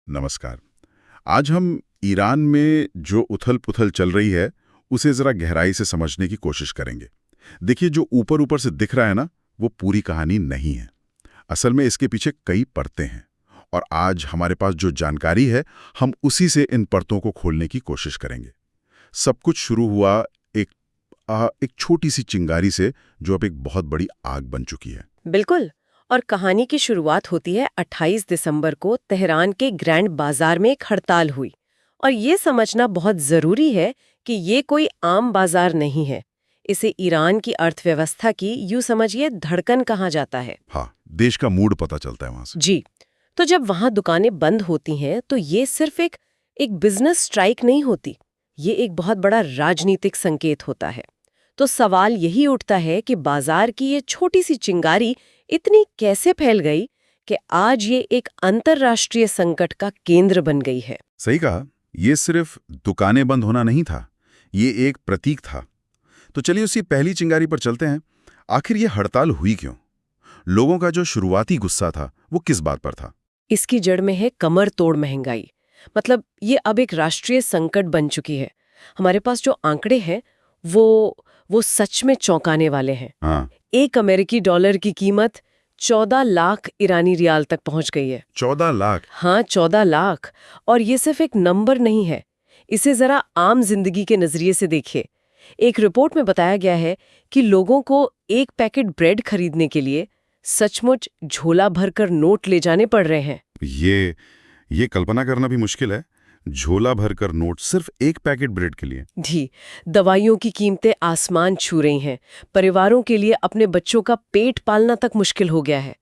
नमस्कार। आज हम ईरान में जो उथल-पुथल चल रही है, उसे ज़रा गहराई से समझने की कोशिश करेंगे। देखिए, जो ऊपर-ऊपर से दिख रहा है ना, वो पूरी कहानी नहीं है। असल में इसके पीछे कई परतें हैं और आज हमारे पास जो जानकारी है, हम उसी से इन परतों को खोलने की कोशिश करेंगे। सब कुछ शुरू हुआ एक एक छोटी-सी चिंगारी से, जो अब एक बहुत बड़ी आग बन चुकी है। बिल्कुल। और कहानी की शुरुआत होती है 28 दिसंबर को तेहरान के ग्रैंड बाजार में एक हड़ताल हुई। और ये समझना बहुत जरूरी है कि ये कोई आम बाजार नहीं है। इसे ईरान की अर्थव्यवस्था की यूं समझिए धड़कन कहा जाता है। हाँ, देश का मूड पता चलता है वहाँ से। जी। तो जब वहां दुकानें बंद होती हैं तो ये सिर्फ एक बिजनेस स्ट्राइक नहीं होती। ये एक बहुत बड़ा राजनीतिक संकेत होता है। तो सवाल यही उठता है कि बाजार की ये छोटी सी चिंगारी इतनी कैसे फैल गई कि आज ये एक अंतर्राष्ट्रीय संकट का केंद्र बन गई है। सही कहा, ये सिर्फ दुकानें बंद होना नहीं था, ये एक प्रतीक था। तो चलिए उसी पहली चिंगारी पर चलते हैं। आखिर ये हड़ताल हुई क्यों? लोगों का जो शुरुआती गुस्सा था, वो किस बात पर था? इसकी जड़ में है कमर तोड़ महंगाई। मतलब ये अब एक राष्ट्रीय संकट बन चुकी है। हमारे पास जो आंकड़े हैं वो सच में चौंकाने वाले हैं। हाँ, एक अमेरिकी डॉलर की कीमत 14 लाख ईरानी रियाल तक पहुंच गई है। 14 लाख। हाँ, 14 लाख। और ये सिर्फ एक नंबर नहीं है। इसे जरा आम जिंदगी के नजरिए से देखिए। एक रिपोर्ट में बताया गया है कि लोगों को एक पैकेट ब्रेड खरीदने के लिए सचमुच झोला भरकर नोट ले जाने पड़ रहे हैं। ये कल्पना करना भी मुश्किल है। झोला भरकर नोट सिर्फ एक पैकेट ब्रेड के लिए। जी। दवाइयों की कीमतें आसमान छू रही हैं। परिवारों के लिए अपने बच्चों का पेट पालना तक मुश्किल हो गया है।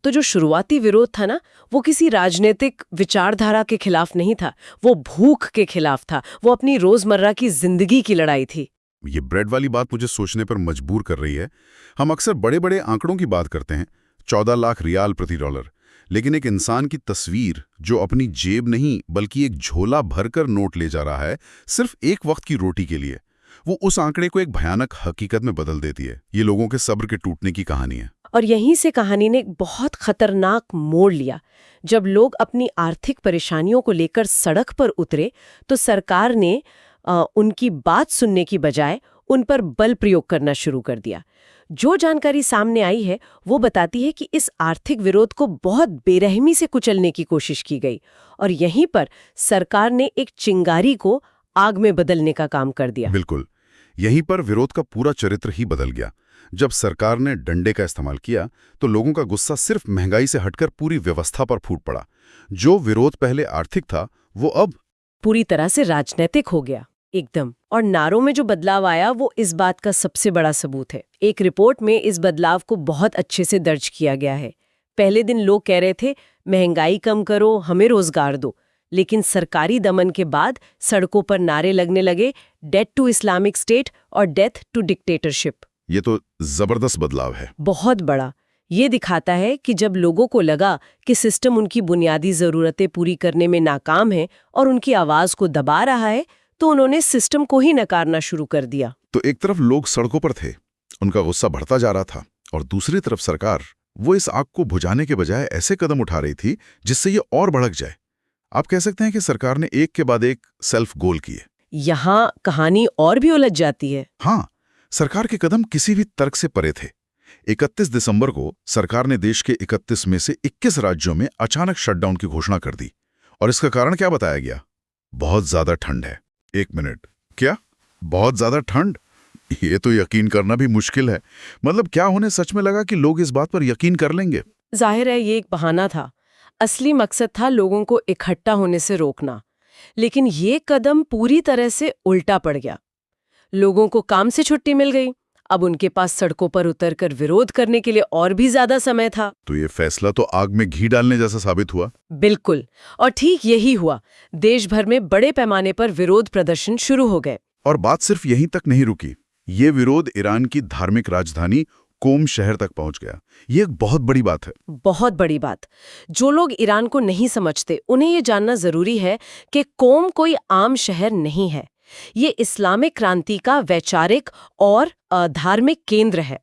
तो जो शुरुआती विरोध था ना, वो किसी राजनीतिक विचारधारा के खिलाफ नहीं था। वो भूख के खिलाफ था। वो अपनी रोजमर्रा की जिंदगी की लड़ाई थी। ये ब्रेड वाली बात मुझे सोचने पर मजबूर कर रही है। हम अक्सर बड़े-बड़े आंकड़ों की बात करते हैं, 14 लाख रियाल प्रति डॉलर। लेकिन एक इंसान की तस्वीर जो अपनी जेब नहीं बल्कि एक झोला भरकर नोट ले जा रहा है, सिर्फ एक वक्त की रोटी के लिए, वो उस आंकड़े को एक भयानक हकीकत में बदल देती है। ये लोगों के सब्र के टूटने की कहानी है। और यहीं से कहानी ने एक बहुत खतरनाक मोड़ लिया। जब लोग अपनी आर्थिक परेशानियों को लेकर सड़क पर उतरे तो सरकार ने उनकी बात सुनने की बजाय उन पर बल प्रयोग करना शुरू कर दिया। जो जानकारी सामने आई है वो बताती है कि इस आर्थिक विरोध को बहुत बेरहमी से कुचलने की कोशिश की गई और यहीं पर सरकार ने एक चिंगारी को आग में बदलने का काम कर दिया। बिल्कुल, यहीं पर विरोध का पूरा चरित्र ही बदल गया। जब सरकार ने डंडे का इस्तेमाल किया तो लोगों का गुस्सा सिर्फ महंगाई से हटकर पूरी व्यवस्था पर फूट पड़ा। जो विरोध पहले आर्थिक था, वो अब पूरी तरह से राजनीतिक हो गया एकदम। और नारों में जो बदलाव आया वो इस बात का सबसे बड़ा सबूत है। एक रिपोर्ट में इस बदलाव को बहुत अच्छे से दर्ज किया गया है। पहले दिन लोग कह रहे थे महंगाई कम करो, हमें रोजगार दो। लेकिन सरकारी दमन के बाद सड़कों पर नारे लगने लगे, डेथ टू इस्लामिक स्टेट और डेथ टू डिक्टेटरशिप। ये तो जबरदस्त बदलाव है। बहुत बड़ा। ये दिखाता है कि जब लोगों को लगा कि सिस्टम उनकी बुनियादी जरूरतें पूरी करने में नाकाम है और उनकी आवाज को दबा रहा है, तो उन्होंने सिस्टम को ही नकारना शुरू कर दिया। तो एक तरफ लोग सड़कों पर थे, उनका गुस्सा बढ़ता जा रहा था, और दूसरी तरफ सरकार, वो इस आग को बुझाने के बजाय ऐसे कदम उठा रही थी जिससे ये और भड़क जाए। आप कह सकते हैं कि सरकार ने एक के बाद एक सेल्फ गोल किए। यहाँ कहानी और भी उलझ जाती है। हाँ, सरकार के कदम किसी भी तर्क से परे थे। 31 दिसंबर को सरकार ने देश के 31 में से 21 राज्यों में अचानक शटडाउन की घोषणा कर दी। और इसका कारण क्या बताया गया? बहुत ज्यादा ठंड है। एक मिनट, क्या बहुत ज्यादा ठंड? ये तो यकीन करना भी मुश्किल है। मतलब क्या उन्हें सच में लगा कि लोग इस बात पर यकीन कर लेंगे? जाहिर है ये एक बहाना था। असली मकसद था लोगों को इकट्ठा होने से रोकना। लेकिन ये कदम पूरी तरह से उल्टा पड़ गया। लोगों को काम से छुट्टी मिल गई। अब उनके पास सड़कों पर उतरकर विरोध करने के लिए और भी ज्यादा समय था। तो ये फैसला तो आग में घी डालने जैसा साबित हुआ। बिल्कुल। और ठीक यही हुआ। देश भर में बड़े पैमाने पर विरोध प्रदर्शन शुरू हो गए। और बात सिर्फ यहीं तक नहीं रुकी। ये विरोध ईरान की धार्मिक राजधानी कोम शहर तक पहुंच गया। ये एक बहुत बड़ी बात है। बहुत बड़ी बात। जो लोग ईरान को नहीं समझते उन्हें ये जानना जरूरी है कि कोम कोई आम शहर नहीं है। ये इस्लामिक क्रांति का वैचारिक और धार्मिक केंद्र है।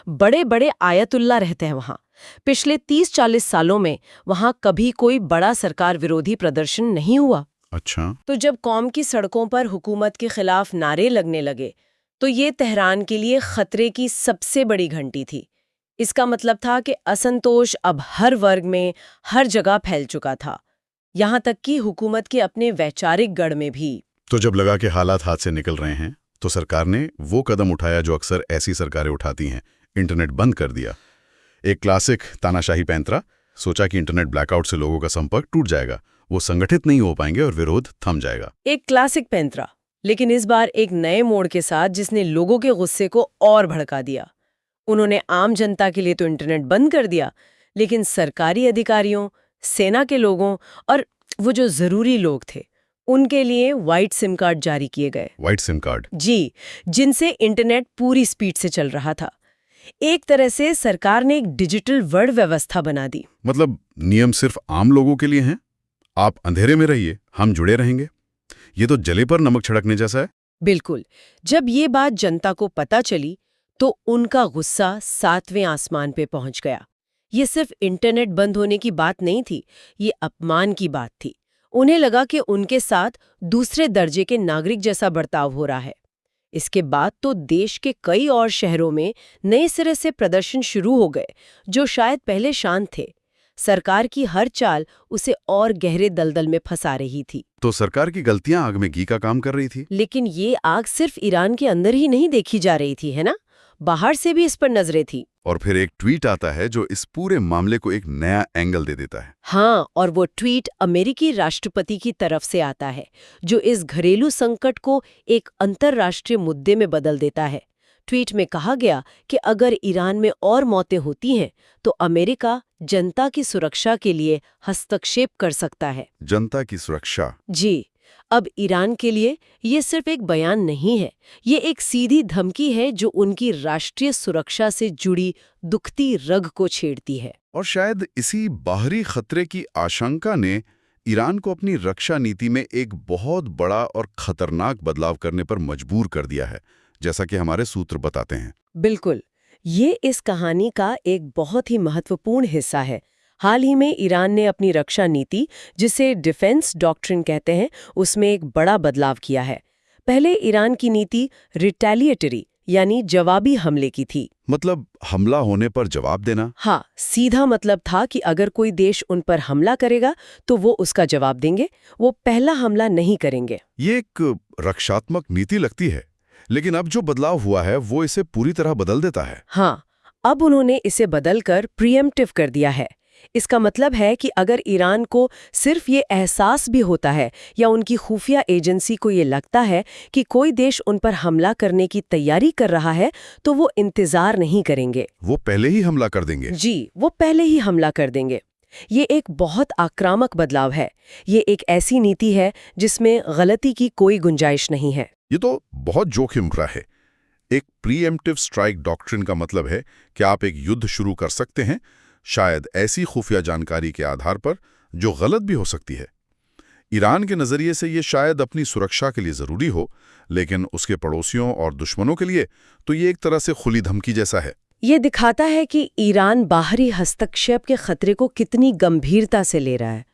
बड़े बड़े आयतुल्ला रहते हैं वहाँ। पिछले 30-40 सालों में वहां कभी कोई बड़ा सरकार विरोधी प्रदर्शन नहीं हुआ। अच्छा। तो जब कौम की सड़कों पर हुकूमत के खिलाफ नारे लगने लगे तो ये तेहरान के लिए खतरे की सबसे बड़ी घंटी थी। इसका मतलब था कि असंतोष अब हर वर्ग में, हर जगह फैल चुका था, यहाँ तक कि हुकूमत के अपने वैचारिक गढ़ में भी। तो जब लगा कि हालात हाथ से निकल रहे हैं तो सरकार ने वो कदम उठाया जो अक्सर ऐसी सरकारें उठाती हैं, इंटरनेट बंद कर दिया। एक क्लासिक तानाशाही पैंतरा, सोचा कि इंटरनेट ब्लैकआउट से लोगों का संपर्क टूट जाएगा, वो संगठित नहीं हो पाएंगे और विरोध थम जाएगा। एक क्लासिक पैंतरा, लेकिन इस बार एक नए मोड़ के साथ जिसने लोगों के गुस्से को और भड़का दिया। उन्होंने आम जनता के लिए तो इंटरनेट बंद कर दिया, लेकिन सरकारी अधिकारियों, सेना के लोगों और वो जो जरूरी लोग थे उनके लिए व्हाइट सिम कार्ड जारी किए गए। White SIM card? जी, जिनसे इंटरनेट पूरी स्पीड से चल रहा था। एक तरह से सरकार ने एक डिजिटल वर्ल्ड व्यवस्था बना दी। मतलब नियम सिर्फ आम लोगों के लिए हैं? आप अंधेरे में रहिए, हम जुड़े रहेंगे। ये तो जले पर नमक छिड़कने जैसा है। बिल्कुल। जब ये बात जनता को पता चली तो उनका गुस्सा 7वें आसमान पे पहुंच गया। ये सिर्फ इंटरनेट बंद होने की बात नहीं थी, ये अपमान की बात थी। उन्हें लगा कि उनके साथ दूसरे दर्जे के नागरिक जैसा बर्ताव हो रहा है। इसके बाद तो देश के कई और शहरों में नए सिरे से प्रदर्शन शुरू हो गए, जो शायद पहले शांत थे। सरकार की हर चाल उसे और गहरे दलदल में फंसा रही थी। तो सरकार की गलतियां आग में घी का काम कर रही थी। लेकिन ये आग सिर्फ ईरान के अंदर ही नहीं देखी जा रही थी, है ना? बाहर से भी इस पर नजरें थी। और फिर एक ट्वीट आता है जो इस पूरे मामले को एक नया एंगल दे देता है। हाँ, और वो ट्वीट अमेरिकी राष्ट्रपति की तरफ से आता है, जो इस घरेलू संकट को एक अंतर्राष्ट्रीय मुद्दे में बदल देता है। ट्वीट में कहा गया कि अगर ईरान में और मौतें होती हैं तो अमेरिका जनता की सुरक्षा के लिए हस्तक्षेप कर सकता है। जनता की सुरक्षा? जी। अब ईरान के लिए ये सिर्फ एक बयान नहीं है, ये एक सीधी धमकी है जो उनकी राष्ट्रीय सुरक्षा से जुड़ी दुखती रग को छेड़ती है। और शायद इसी बाहरी खतरे की आशंका ने ईरान को अपनी रक्षा नीति में एक बहुत बड़ा और खतरनाक बदलाव करने पर मजबूर कर दिया है, जैसा कि हमारे सूत्र बताते हैं। बिल्कुल, ये इस कहानी का एक बहुत ही महत्वपूर्ण हिस्सा है। हाल ही में ईरान ने अपनी रक्षा नीति, जिसे डिफेंस डॉक्ट्रिन कहते हैं, उसमें एक बड़ा बदलाव किया है। पहले ईरान की नीति रिटेलिएटरी यानी जवाबी हमले की थी। मतलब हमला होने पर जवाब देना? हाँ, सीधा मतलब था कि अगर कोई देश उन पर हमला करेगा तो वो उसका जवाब देंगे, वो पहला हमला नहीं करेंगे। ये एक रक्षात्मक नीति लगती है, लेकिन अब जो बदलाव हुआ है वो इसे पूरी तरह बदल देता है। हाँ, अब उन्होंने इसे बदलकर प्रीएम्प्टिव कर दिया है। इसका मतलब है कि अगर ईरान को सिर्फ ये एहसास भी होता है या उनकी खुफिया एजेंसी को ये लगता है कि कोई देश उन पर हमला करने की तैयारी कर रहा है, तो वो इंतजार नहीं करेंगे। वो पहले ही हमला कर देंगे। जी, वो पहले ही हमला कर देंगे। ये एक बहुत आक्रामक बदलाव है। ये एक ऐसी नीति है जिसमें गलती की कोई गुंजाइश नहीं है। ये तो बहुत जोखिम भरा है। एक प्रीएम्प्टिव स्ट्राइक डॉक्ट्रिन का मतलब है कि आप एक युद्ध शुरू कर सकते हैं, शायद ऐसी खुफिया जानकारी के आधार पर जो गलत भी हो सकती है। ईरान के नजरिए से ये शायद अपनी सुरक्षा के लिए जरूरी हो, लेकिन उसके पड़ोसियों और दुश्मनों के लिए तो ये एक तरह से खुली धमकी जैसा है। ये दिखाता है कि ईरान बाहरी हस्तक्षेप के खतरे को कितनी गंभीरता से ले रहा है।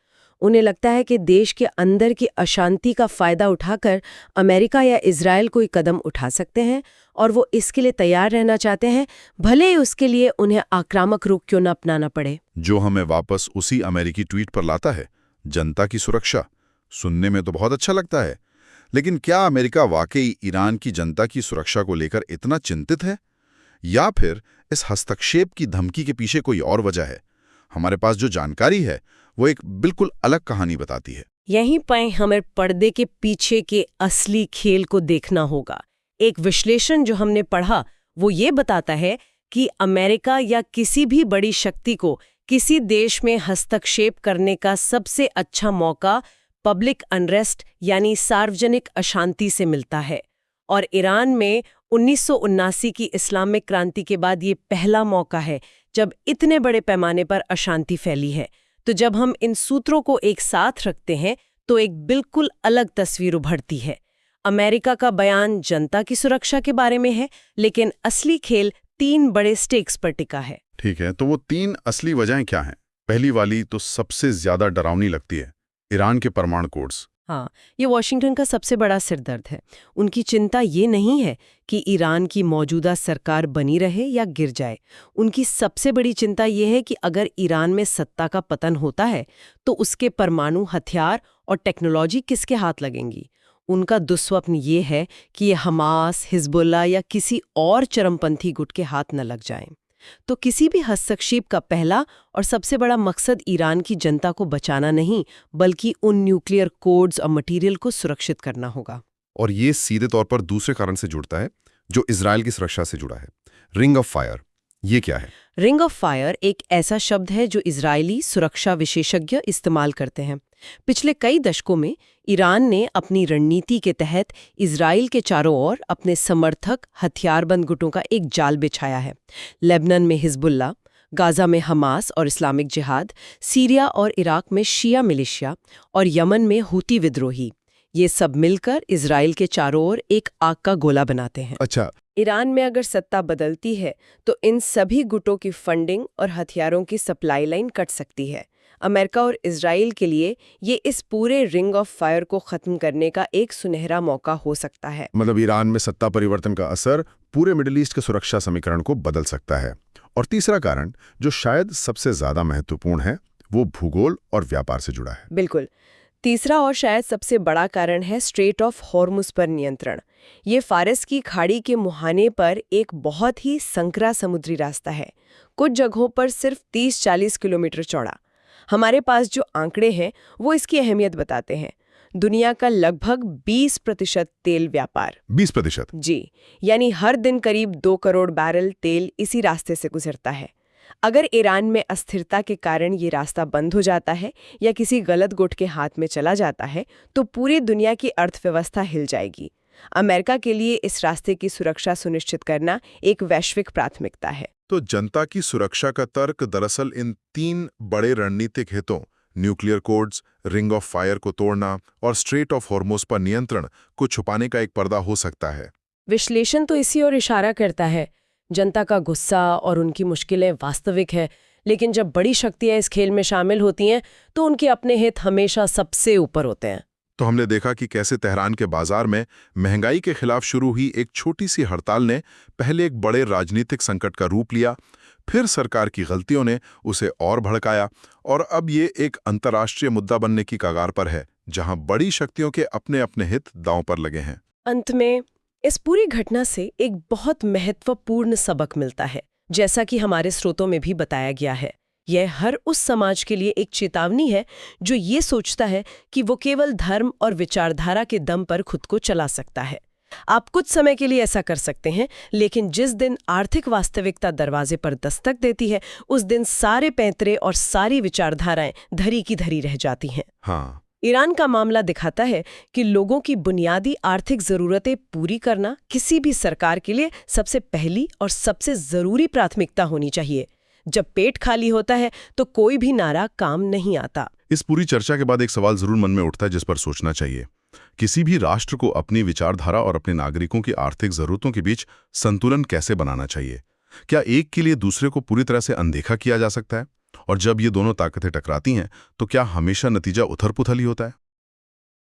उन्हें लगता है कि देश के अंदर की अशांति का फायदा उठाकर अमेरिका या इजराइल कोई कदम उठा सकते हैं, और वो इसके लिए तैयार रहना चाहते हैं, भले ही उसके लिए उन्हें आक्रामक रुख क्यों न अपनाना पड़े। जो हमें वापस उसी अमेरिकी ट्वीट पर लाता है, जनता की सुरक्षा। सुनने में तो बहुत अच्छा लगता है, लेकिन क्या अमेरिका वाकई ईरान की जनता की सुरक्षा को लेकर इतना चिंतित है, या फिर इस हस्तक्षेप की धमकी के पीछे कोई और वजह है? हमारे पास जो जानकारी है वो एक बिल्कुल अलग कहानी बताती है। यहीं पर हमें पर्दे के पीछे के असली खेल को देखना होगा। एक विश्लेषण जो हमने पढ़ा वो ये बताता है कि अमेरिका या किसी भी बड़ी शक्ति को किसी देश में हस्तक्षेप करने का सबसे अच्छा मौका पब्लिक अनरेस्ट यानी सार्वजनिक अशांति से मिलता है। और ईरान में 1979 की इस्लामिक क्रांति के बाद ये पहला मौका है जब इतने बड़े पैमाने पर अशांति फैली है। तो जब हम इन सूत्रों को एक साथ रखते हैं तो एक बिल्कुल अलग तस्वीर उभरती है। अमेरिका का बयान जनता की सुरक्षा के बारे में है, लेकिन असली खेल 3 बड़े स्टेक्स पर टिका है। ठीक है, तो वो 3 असली वजहें क्या हैं? पहली वाली तो सबसे ज्यादा डरावनी लगती है, ईरान के परमाणु कोड्स। हाँ, ये वॉशिंगटन का सबसे बड़ा सिरदर्द है। उनकी चिंता ये नहीं है कि ईरान की मौजूदा सरकार बनी रहे या गिर जाए। उनकी सबसे बड़ी चिंता ये है कि अगर ईरान में सत्ता का पतन होता है तो उसके परमाणु हथियार और टेक्नोलॉजी किसके हाथ लगेंगी। उनका दुस्वप्न ये है कि ये हमास, हिजबुल्लाह या किसी और चरमपंथी गुट के हाथ न लग जाएं। तो किसी भी हस्तक्षेप का पहला और सबसे बड़ा मकसद ईरान की जनता को बचाना नहीं, बल्कि उन न्यूक्लियर कोड्स और मटेरियल को सुरक्षित करना होगा। और ये सीधे तौर पर दूसरे कारण से जुड़ता है जो इजराइल की सुरक्षा से जुड़ा है, रिंग ऑफ फायर। ये क्या है? रिंग ऑफ फायर एक ऐसा शब्द है जो इजरायली सुरक्षा विशेषज्ञ इस्तेमाल करते हैं। पिछले कई दशकों में ईरान ने अपनी रणनीति के तहत इजराइल के चारों ओर अपने समर्थक हथियारबंद गुटों का एक जाल बिछाया है। लेबनान में हिजबुल्लाह, गाजा में हमास और इस्लामिक जिहाद, सीरिया और इराक में शिया मिलिशिया और यमन में हूती विद्रोही, ये सब मिलकर इजराइल के चारों ओर एक आग का गोला बनाते हैं। अच्छा, ईरान में अगर सत्ता बदलती है तो इन सभी गुटों की फंडिंग और हथियारों की सप्लाई लाइन कट सकती है। अमेरिका और इजराइल के लिए ये इस पूरे रिंग ऑफ फायर को खत्म करने का एक सुनहरा मौका हो सकता है। मतलब ईरान में सत्ता परिवर्तन का असर पूरे मिडिल ईस्ट के सुरक्षा समीकरण को बदल सकता है। और तीसरा कारण, जो शायद सबसे ज्यादा महत्वपूर्ण है, वो भूगोल और व्यापार से जुड़ा है। बिल्कुल। तीसरा और शायद सबसे बड़ा कारण है स्ट्रेट ऑफ हॉर्मुज पर नियंत्रण। ये फारस की खाड़ी के मुहाने पर एक बहुत ही संकरा समुद्री रास्ता है, कुछ जगहों पर सिर्फ 30-40 किलोमीटर चौड़ा। हमारे पास जो आंकड़े हैं वो इसकी अहमियत बताते हैं। दुनिया का लगभग 20% तेल व्यापार। 20%? जी, यानी हर दिन करीब 2 करोड़ बैरल तेल इसी रास्ते से गुजरता है। अगर ईरान में अस्थिरता के कारण ये रास्ता बंद हो जाता है या किसी गलत गुट के हाथ में चला जाता है तो पूरी दुनिया की अर्थव्यवस्था हिल जाएगी। अमेरिका के लिए इस रास्ते की सुरक्षा सुनिश्चित करना एक वैश्विक प्राथमिकता है। तो जनता की सुरक्षा का तर्क दरअसल इन 3 बड़े रणनीतिक हितों, nuclear codes, ring of fire को तोड़ना और स्ट्रेट ऑफ हॉर्मुज पर नियंत्रण को छुपाने का एक पर्दा हो सकता है। विश्लेषण तो इसी ओर इशारा करता है। जनता का गुस्सा और उनकी मुश्किलें वास्तविक है, लेकिन जब बड़ी शक्तियां इस खेल में शामिल होती हैं तो उनके अपने हित हमेशा सबसे ऊपर होते हैं। तो हमने देखा कि कैसे तेहरान के बाजार में महंगाई के खिलाफ शुरू हुई एक छोटी सी हड़ताल ने पहले एक बड़े राजनीतिक संकट का रूप लिया, फिर सरकार की गलतियों ने उसे और भड़काया, और अब ये एक अंतर्राष्ट्रीय मुद्दा बनने की कगार पर है, जहां बड़ी शक्तियों के अपने अपने हित दांव पर लगे हैं। अंत में इस पूरी घटना से एक बहुत महत्वपूर्ण सबक मिलता है। जैसा कि हमारे स्रोतों में भी बताया गया है, यह हर उस समाज के लिए एक चेतावनी है जो ये सोचता है कि वो केवल धर्म और विचारधारा के दम पर खुद को चला सकता है। आप कुछ समय के लिए ऐसा कर सकते हैं, लेकिन जिस दिन आर्थिक वास्तविकता दरवाजे पर दस्तक देती है, उस दिन सारे पैंतरे और सारी विचारधाराएं धरी की धरी रह जाती हैं। हाँ, ईरान का मामला दिखाता है कि लोगों की बुनियादी आर्थिक जरूरतें पूरी करना किसी भी सरकार के लिए सबसे पहली और सबसे जरूरी प्राथमिकता होनी चाहिए। जब पेट खाली होता है तो कोई भी नारा काम नहीं आता। इस पूरी चर्चा के बाद एक सवाल जरूर मन में उठता है जिस पर सोचना चाहिए। किसी भी राष्ट्र को अपनी विचारधारा और अपने नागरिकों की आर्थिक जरूरतों के बीच संतुलन कैसे बनाना चाहिए? क्या एक के लिए दूसरे को पूरी तरह से अनदेखा किया जा सकता है? और जब ये दोनों ताकतें टकराती हैं तो क्या हमेशा नतीजा उथल-पुथल ही होता है?